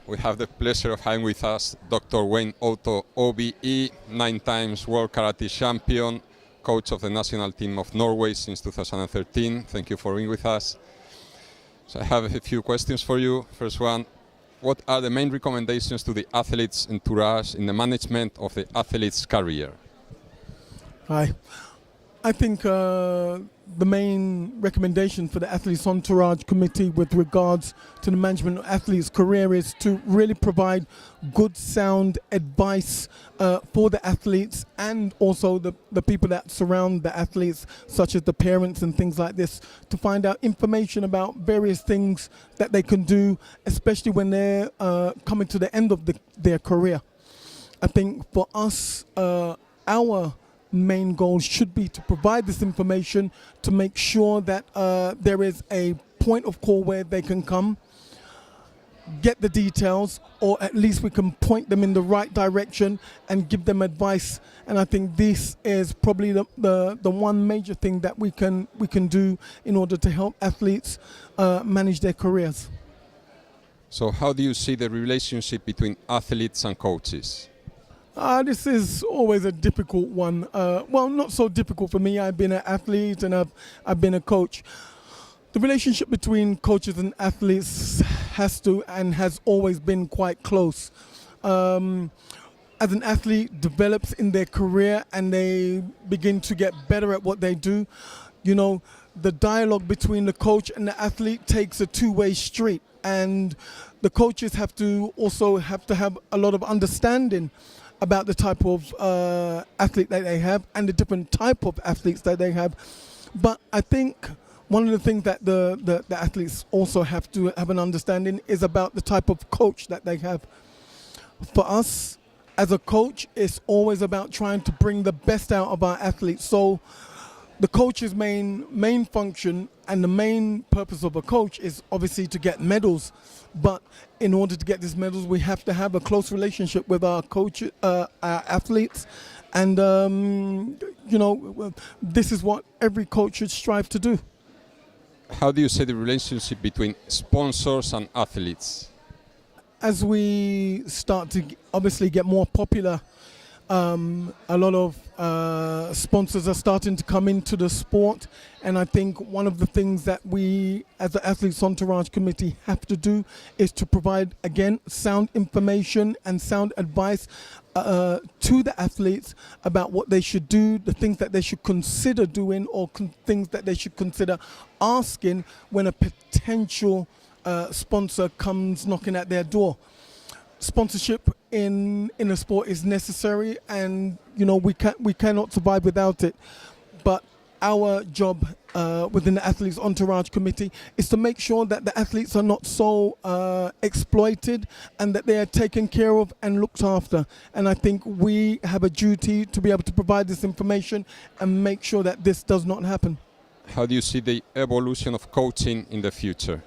We have the pleasure of having with us Dr. OTTO OBE, 9 times World Karate Champion, coach of the national team of Norway since 2013. Thank you for being with us. So I have a few questions for you. First one, what are the main recommendations to the athlete's entourage in the management of the athlete's career? Hi. I think the main recommendation for the athlete's entourage committee with regards to the management of athletes' career is to really provide good, sound advice for the athletes and also the people that surround the athletes, such as the parents and things like this, to find out information about various things that they can do, especially when they're coming to the end of their career. I think for us, our main goal should be to provide this information to make sure that there is a point of call where they can come, get the details, or at least we can point them in the right direction and give them advice. And I think this is probably the one major thing that we can do in order to help athletes manage their careers. So how do you see the relationship between athletes and coaches? This is always a difficult one. Well, not so difficult for me. I've been an athlete and I've been a coach. The relationship between coaches and athletes has to and has always been quite close. As an athlete develops in their career and they begin to get better at what they do, you know, the dialogue between the coach and the athlete takes a two-way street, and the coaches have to have a lot of understanding about the type of athlete that they have and the different type of athletes that they have. But I think one of the things that the athletes also have to have an understanding is about the type of coach that they have. For us, as a coach, it's always about trying to bring the best out of our athletes. So the coach's main function and the main purpose of a coach is obviously to get medals. But in order to get these medals, we have to have a close relationship with our coach, our athletes. And, you know, this is what every coach should strive to do. How do you see the relationship between sponsors and athletes? As we start to obviously get more popular, a lot of sponsors are starting to come into the sport, and I think one of the things that we as the Athletes Entourage Committee have to do is to provide, again, sound information and sound advice to the athletes about what they should do, the things that they should consider doing, or things that they should consider asking when a potential sponsor comes knocking at their door. Sponsorship in a sport is necessary, and you know we cannot survive without it. But our job within the Athletes Entourage Committee is to make sure that the athletes are not so exploited and that they are taken care of and looked after. And I think we have a duty to be able to provide this information and make sure that this does not happen. How do you see the evolution of coaching in the future?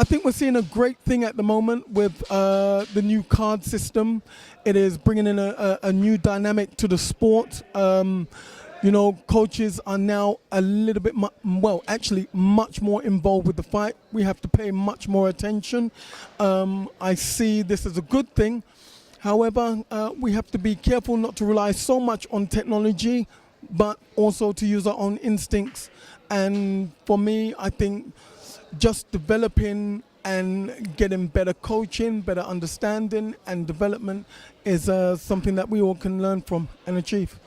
I think we're seeing a great thing at the moment with the new card system. It is bringing in a new dynamic to the sport. You know, coaches are now a little bit, much more involved with the fight. We have to pay much more attention. I see this as a good thing. However, we have to be careful not to rely so much on technology, but also to use our own instincts. And for me, I think just developing and getting better coaching, better understanding and development is something that we all can learn from and achieve.